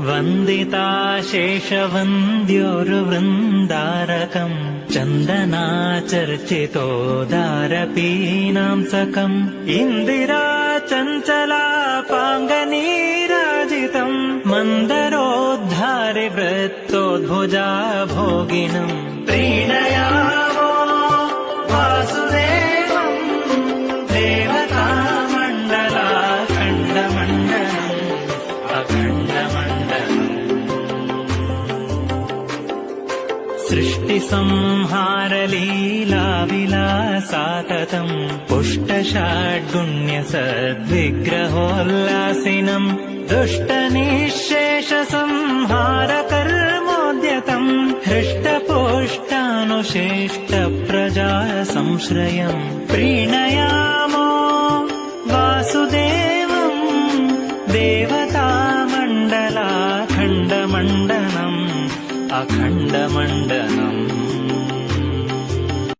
वन्दिताशेषवन्द्योर्वृन्दारकम् चन्दनाचर्चितोदारपीनांसकम् Indira चञ्चलापाङ्गनीराजितम् मन्दरोद्धारि वृत्तोद्भुजा भोगिनम् प्रीणयामो वासुदेवम् देवतामण्डलाखण्डमण्डलम् अखण्डमण्डलम् सृष्टिसंहारलीलाविलासाततम् पुष्टषाड्गुण्यसद्विग्रहोल्लासिनम् दुष्टनिःशेषसंहारकर्मोद्यतम् हृष्टपुष्टानुशिष्टप्रजा संश्रयम् प्रीणयामो वासुदेवम् देवतामण्डलाखण्डमण्डलम् अखण्डमण्डलम्